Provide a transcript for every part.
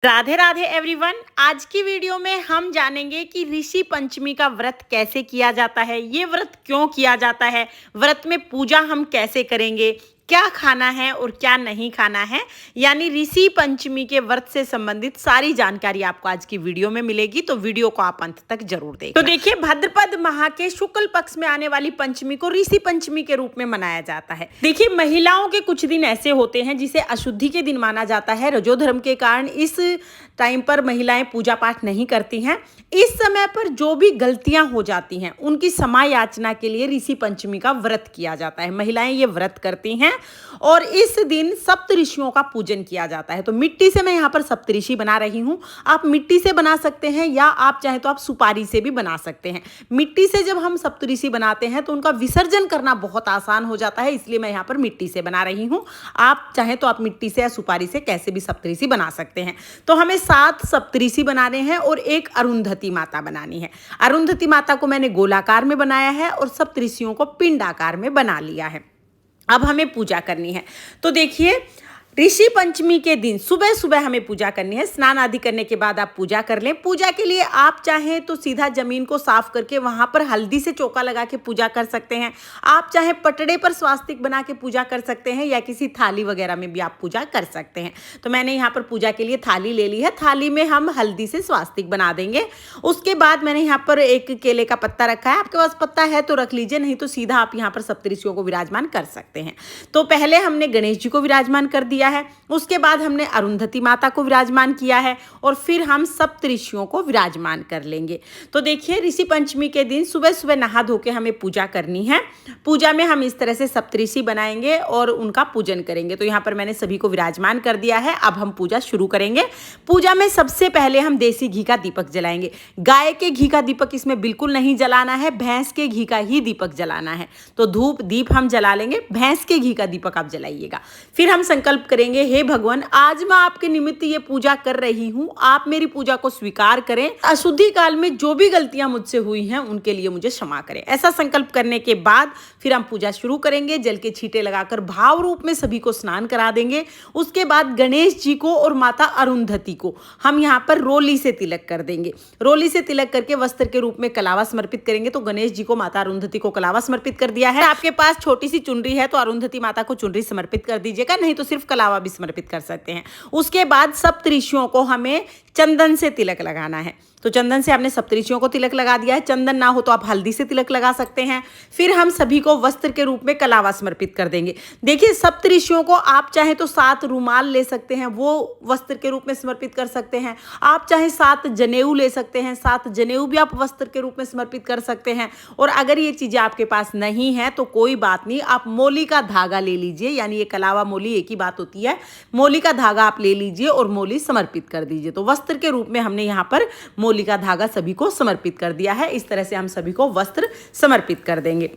Radhe Radhe everyone. आज की video में हम जानेंगे कि ऋषि पंचमी का व्रत कैसे किया जाता है, ये व्रत क्यों किया जाता है, व्रत में पूजा हम कैसे करेंगे, क्या खाना है और क्या नहीं खाना है, यानी ऋषि पंचमी के व्रत से संबंधित सारी जानकारी आपको आज की वीडियो में मिलेगी। तो वीडियो को आप अंत तक जरूर देखिए। तो देखिए, भाद्रपद माह के शुक्ल पक्ष में आने वाली पंचमी को ऋषि पंचमी के रूप में मनाया जाता है। देखिए, महिलाओं के कुछ दिन ऐसे होते हैं जिसे अशुद्धि के दिन माना जाता है। रजोधर्म के कारण इस टाइम पर महिलाएं पूजा पाठ नहीं करती हैं। इस समय पर जो भी गलतियां हो जाती हैं उनकी क्षमा याचना के लिए ऋषि पंचमी का व्रत किया जाता है। महिलाएं ये व्रत करती हैं और इस दिन सप्त ऋषियों का पूजन किया जाता है। तो मिट्टी से मैं यहाँ पर सप्त ऋषि बना रही हूँ। आप मिट्टी से बना सकते हैं या आप चाहे तो आप सुपारी से भी बना सकते हैं। मिट्टी से जब हम सप्त ऋषि बनाते हैं तो उनका विसर्जन करना बहुत आसान हो जाता है, इसलिए मैं यहाँ पर मिट्टी से बना रही हूँ। आप चाहे तो आप मिट्टी से या सुपारी से कैसे भी सप्त ऋषि बना सकते हैं। तो हमें 7 सप्तऋषि बनाने हैं और एक अरुंधति माता बनानी है। अरुंधति माता को मैंने गोलाकार में बनाया है और सप्तऋषियों को पिंडाकार में बना लिया है। अब हमें पूजा करनी है। तो देखिए, ऋषि पंचमी के दिन सुबह सुबह हमें पूजा करनी है। स्नान आदि करने के बाद आप पूजा कर लें। पूजा के लिए आप चाहें तो सीधा जमीन को साफ करके वहां पर हल्दी से चौका लगा के पूजा कर सकते हैं। आप चाहे पटड़े पर स्वास्तिक बना के पूजा कर सकते हैं या किसी थाली वगैरह में भी आप पूजा कर सकते हैं। तो मैंने यहाँ पर पूजा के लिए थाली ले ली है। थाली में हम हल्दी से स्वास्तिक बना देंगे। उसके बाद मैंने यहाँ पर एक केले का पत्ता रखा है। आपके पास पत्ता है तो रख लीजिए, नहीं तो सीधा आप यहाँ पर सप्तऋषियों को विराजमान कर सकते हैं। तो पहले हमने गणेश जी को विराजमान कर दिया है, उसके बाद हमने अरुंधति माता को विराजमान किया है और फिर हम सप्तऋषियों को विराजमान कर लेंगे। तो देखिए, ऋषि पंचमी के दिन सुबह सुबह नहा धो के हमें पूजा करनी है। पूजा में हम इस तरह से सप्तऋषि बनाएंगे और उनका पूजन करेंगे। तो यहाँ पर मैंने सभी को विराजमान कर दिया है। अब हम पूजा शुरू करेंगे। पूजा में सबसे पहले हम देसी घी का दीपक जलाएंगे। गाय के घी का दीपक इसमें बिल्कुल नहीं जलाना है, भैंस के घी का ही दीपक जलाना है। तो धूप दीप हम जला लेंगे, भैंस के घी का दीपक आप जलाइएगा। फिर हम संकल्प करेंगे, हे भगवान, आज मैं आपके निमित्त ये पूजा कर रही हूँ, आप मेरी पूजा को स्वीकार करें। अशुद्धि काल में जो भी गलतियां मुझसे हुई हैं उनके लिए मुझे क्षमा करें। ऐसा संकल्प करने के बाद फिर हम पूजा शुरू करेंगे। जल के छींटे लगाकर भाव रूप में सभी को स्नान करा देंगे। उसके बाद गणेश जी को और माता अरुंधति को हम यहाँ पर रोली से तिलक कर देंगे। रोली से तिलक करके वस्त्र के रूप में कलावा समर्पित करेंगे। तो गणेश जी को, माता अरुंधति को कलावा समर्पित कर दिया है। आपके पास छोटी सी चुनरी है तो अरुंधति माता को चुनरी समर्पित कर दीजिएगा, नहीं तो सिर्फ कलावा भी समर्पित कर सकते हैं। उसके बाद सप्तऋषियों को हमें चंदन से तिलक लगाना है। तो चंदन से हमने सप्तऋषियों को तिलक लगा दिया है। चंदन ना हो तो आप हल्दी से तिलक लगा सकते हैं। फिर हम सभी को वस्त्र के रूप में कलावा समर्पित कर देंगे। देखिए, सप्तऋषियों को आप चाहे तो 7 रुमाल ले सकते हैं, वो वस्त्र के रूप में समर्पित कर सकते हैं। आप चाहे 7 जनेऊ ले सकते हैं, 7 जनेऊ भी आप वस्त्र के रूप में समर्पित कर सकते हैं। और अगर ये चीजें आपके पास नहीं है तो कोई बात नहीं, आप मोली का धागा ले लीजिए। यानी ये कलावा मोली एक ही बात होती है। मोली का धागा आप ले लीजिए और मोली समर्पित कर दीजिए। तो वस्त्र के रूप में हमने यहाँ पर मोली का धागा सभी को समर्पित कर दिया है। इस तरह से हम सभी को वस्त्र समर्पित कर देंगे।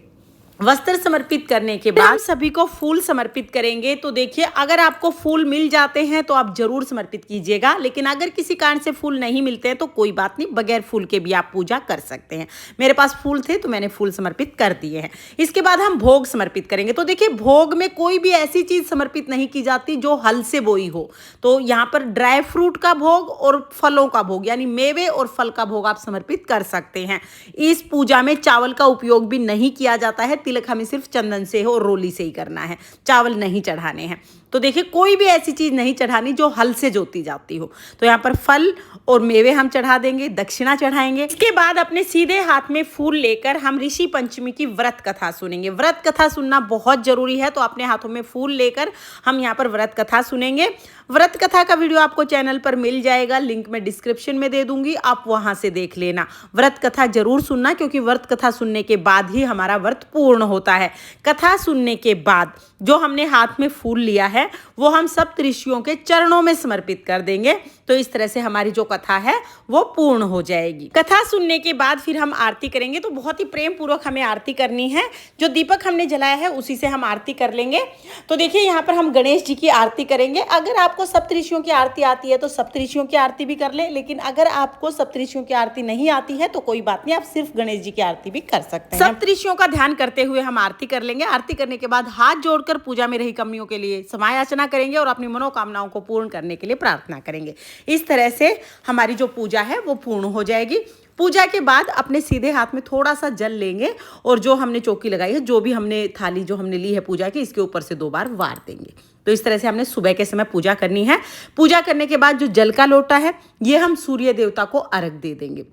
वस्त्र समर्पित करने के बाद सभी को फूल समर्पित करेंगे। तो देखिए, अगर आपको फूल मिल जाते हैं तो आप जरूर समर्पित कीजिएगा, लेकिन अगर किसी कारण से फूल नहीं मिलते हैं तो कोई बात नहीं, बगैर फूल के भी आप पूजा कर सकते हैं। मेरे पास फूल थे तो मैंने फूल समर्पित कर दिए हैं। इसके बाद हम भोग समर्पित करेंगे। तो देखिए, भोग में कोई भी ऐसी चीज समर्पित नहीं की जाती जो हल से बोई हो। तो यहाँ पर ड्राई फ्रूट का भोग और फलों का भोग, यानी मेवे और फल का भोग आप समर्पित कर सकते हैं। इस पूजा में चावल का उपयोग भी नहीं किया जाता है। तिलक हमें सिर्फ चंदन से हो और रोली से ही करना है, चावल नहीं चढ़ाने हैं। तो देखिए, कोई भी ऐसी चीज नहीं चढ़ानी जो हल से जोती जाती हो। तो यहाँ पर फल और मेवे हम चढ़ा देंगे, दक्षिणा चढ़ाएंगे। इसके बाद अपने सीधे हाथ में फूल लेकर हम ऋषि पंचमी की व्रत कथा सुनेंगे। व्रत कथा सुनना बहुत जरूरी है, तो अपने हाथों में फूल लेकर हम यहाँ पर व्रत कथा सुनेंगे। व्रत कथा का वीडियो आपको चैनल पर मिल जाएगा, लिंक मैं डिस्क्रिप्शन में दे दूंगी, आप वहां से देख लेना। व्रत कथा जरूर सुनना, क्योंकि व्रत कथा सुनने के बाद ही हमारा व्रत पूर्ण होता है। कथा सुनने के बाद जो हमने हाथ में फूल लिया है वो हम सप्तऋषियों के चरणों में समर्पित कर देंगे। तो इस तरह से हमारी जो कथा है वो पूर्ण हो जाएगी। कथा सुनने के बाद फिर हम आरती करेंगे। तो बहुत ही प्रेम पूर्वक हमें आरती करनी है। जो दीपक हमने जलाया है उसी से हम आरती कर लेंगे। तो देखिए, यहाँ पर हम गणेश जी की आरती करेंगे। अगर आपको सप्तऋषियों की आरती आती है तो सप्तऋषियों की आरती भी कर ले, लेकिन अगर आपको सप्तऋषियों की आरती नहीं आती है तो कोई बात नहीं, आप सिर्फ गणेश जी की आरती भी कर सकते हैं। सप्तऋषियों का ध्यान करते हुए हम आरती कर लेंगे। आरती करने के बाद हाथ जोड़कर कर पूजा में रही कमियों के लिए समय याचना करेंगे और अपनी मनोकामनाओं को पूर्ण करने के लिए प्रार्थना करेंगे। इस तरह से हमारी जो पूजा है वो पूर्ण हो जाएगी। पूजा के बाद अपने सीधे हाथ में थोड़ा सा जल लेंगे और जो हमने चौकी लगाई है, जो भी हमने थाली जो हमने ली है पूजा की, इसके ऊपर से 2 बार वार देंगे। तो इस तरह से हमने सुबह के समय पूजा करनी है। पूजा करने के बाद जो जल का लोटा है ये हम सूर्य देवता को अर्घ दे देंगे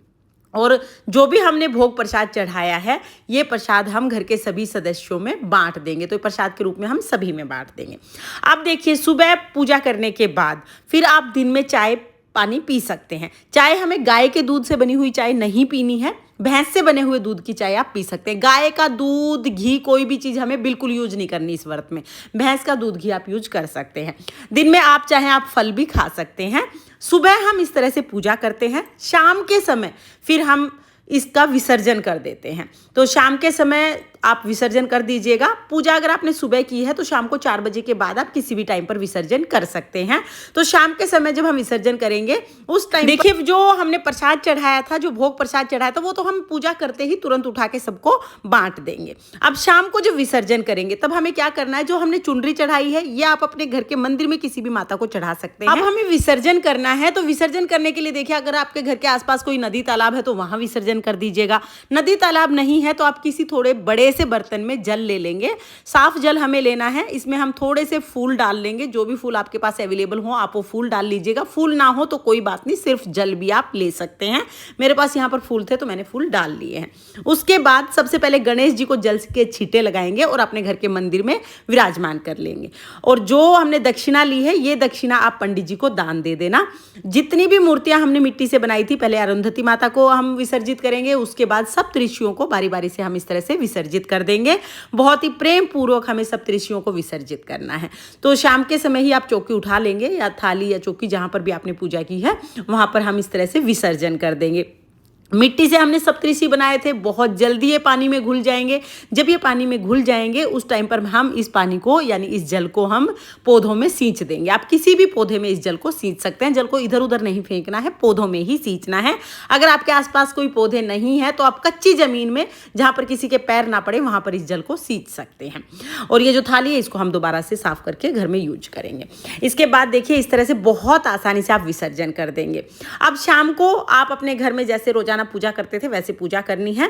और जो भी हमने भोग प्रसाद चढ़ाया है ये प्रसाद हम घर के सभी सदस्यों में बांट देंगे। तो प्रसाद के रूप में हम सभी में बांट देंगे। अब देखिए, सुबह पूजा करने के बाद फिर आप दिन में चाय पानी पी सकते हैं। चाय हमें गाय के दूध से बनी हुई चाय नहीं पीनी है, भैंस से बने हुए दूध की चाय आप पी सकते हैं। गाय का दूध, घी, कोई भी चीज़ हमें बिल्कुल यूज नहीं करनी इस व्रत में। भैंस का दूध, घी आप यूज कर सकते हैं। दिन में आप चाहें आप फल भी खा सकते हैं। सुबह हम इस तरह से पूजा करते हैं। शाम के समय फिर हम इसका विसर्जन कर देते हैं। तो शाम के समय आप विसर्जन कर दीजिएगा। पूजा अगर आपने सुबह की है तो शाम को 4 बजे के बाद आप किसी भी टाइम पर विसर्जन कर सकते हैं। तो शाम के समय जब हम विसर्जन करेंगे उस टाइम देखिए, जो हमने प्रसाद चढ़ाया था, जो भोग प्रसाद चढ़ाया था, वो तो हम पूजा करते ही तुरंत उठा के सबको बांट देंगे। अब शाम को जब विसर्जन करेंगे तब हमें क्या करना है, जो हमने चुनरी चढ़ाई है ये आप अपने घर के मंदिर में किसी भी माता को चढ़ा सकते हैं। अब हमें विसर्जन करना है तो विसर्जन करने के लिए देखिए, अगर आपके घर के आसपास कोई नदी तालाब है तो वहां विसर्जन कर दीजिएगा। नदी तालाब नहीं है तो आप किसी थोड़े बड़े से बर्तन में जल ले लेंगे। साफ जल हमें लेना है। इसमें हम थोड़े से फूल डाल लेंगे। जो भी फूल आपके पास अवेलेबल हो आप वो फूल डाल लीजिएगा। फूल ना हो तो कोई बात नहीं, सिर्फ जल भी आप ले सकते हैं। मेरे पास यहाँ पर फूल थे तो मैंने फूल डाल लिए हैं। उसके बाद सबसे पहले गणेश जी को जल के छींटे लगाएंगे और अपने घर के मंदिर में विराजमान कर लेंगे। और जो हमने दक्षिणा ली है ये दक्षिणा आप पंडित जी को दान दे देना। जितनी भी मूर्तियां हमने मिट्टी से बनाई थी, पहले अरुंधति माता को हम विसर्जित करेंगे, उसके बाद सप्तऋषियों को बारी बारी से हम इस तरह से विसर्जित कर देंगे। बहुत ही प्रेम पूर्वक हमें सप्तऋषियों को विसर्जित करना है। तो शाम के समय ही आप चौकी उठा लेंगे या थाली या चौकी जहां पर भी आपने पूजा की है वहां पर हम इस तरह से विसर्जन कर देंगे। मिट्टी से हमने सप्तऋषि बनाए थे, बहुत जल्दी ये पानी में घुल जाएंगे। जब ये पानी में घुल जाएंगे उस टाइम पर हम इस पानी को यानी इस जल को हम पौधों में सींच देंगे। आप किसी भी पौधे में इस जल को सींच सकते हैं। जल को इधर उधर नहीं फेंकना है, पौधों में ही सींचना है। अगर आपके आसपास कोई पौधे नहीं है तो आप कच्ची जमीन में जहाँ पर किसी के पैर ना पड़े वहाँ पर इस जल को सींच सकते हैं। और ये जो थाली है इसको हम दोबारा से साफ करके घर में यूज करेंगे। इसके बाद देखिए, इस तरह से बहुत आसानी से आप विसर्जन कर देंगे। अब शाम को आप अपने घर में जैसे रोजाना पूजा करते थे वैसे पूजा करनी है।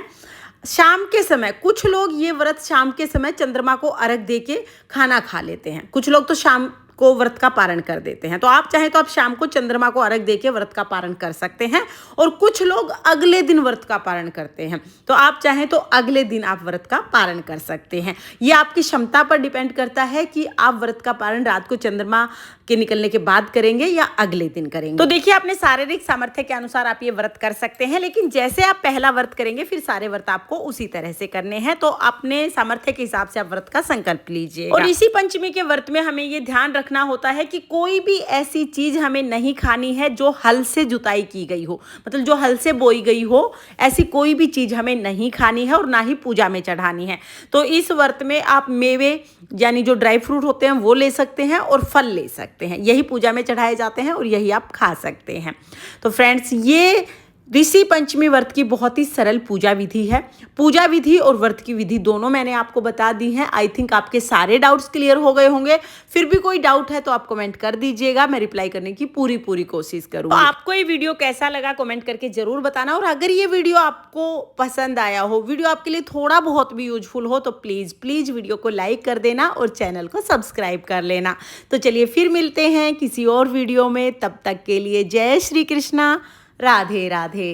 शाम के समय कुछ लोग ये व्रत शाम के समय चंद्रमा को अर्घ देके खाना खा लेते हैं। कुछ लोग तो शाम को व्रत का पारण कर देते हैं। तो आप चाहें तो आप शाम को चंद्रमा को अर्घ देके व्रत का पारण कर सकते हैं। और कुछ लोग अगले दिन व्रत का पारण करते हैं। तो आप चाहें तो अगले दिन आप व्रत का पारण कर सकते हैं। ये आपकी क्षमता पर डिपेंड करता है कि आप व्रत का पारण रात को चंद्रमा के निकलने के बाद करेंगे या अगले दिन करेंगे। तो देखिए, अपने शारीरिक सामर्थ्य के अनुसार आप ये व्रत कर सकते हैं। लेकिन जैसे आप पहला व्रत करेंगे फिर सारे व्रत आपको उसी तरह से करने हैं। तो अपने सामर्थ्य के हिसाब से आप व्रत का संकल्प लीजिए। और इसी पंचमी के व्रत में हमें ये ध्यान रखना होता है कि कोई भी ऐसी चीज हमें नहीं खानी है जो हल से जुताई की गई हो, मतलब जो हल से बोई गई हो। ऐसी कोई भी चीज हमें नहीं खानी है और ना ही पूजा में चढ़ानी है। तो इस व्रत में आप मेवे यानी जो ड्राई फ्रूट होते हैं वो ले सकते हैं और फल ले सकते हैं। यही पूजा में चढ़ाए जाते हैं और यही आप खा सकते हैं। तो फ्रेंड्स, ये ऋषि पंचमी व्रत की बहुत ही सरल पूजा विधि है। पूजा विधि और व्रत की विधि दोनों मैंने आपको बता दी हैं। आई थिंक आपके सारे डाउट्स क्लियर हो गए होंगे। फिर भी कोई डाउट है तो आप कमेंट कर दीजिएगा, मैं रिप्लाई करने की पूरी कोशिश करूँगी। तो आपको ये वीडियो कैसा लगा कमेंट करके जरूर बताना। और अगर ये वीडियो आपको पसंद आया हो, वीडियो आपके लिए थोड़ा बहुत भी यूजफुल हो, तो प्लीज़ वीडियो को लाइक कर देना और चैनल को सब्सक्राइब कर लेना। तो चलिए फिर मिलते हैं किसी और वीडियो में। तब तक के लिए जय श्री कृष्णा, राधे राधे।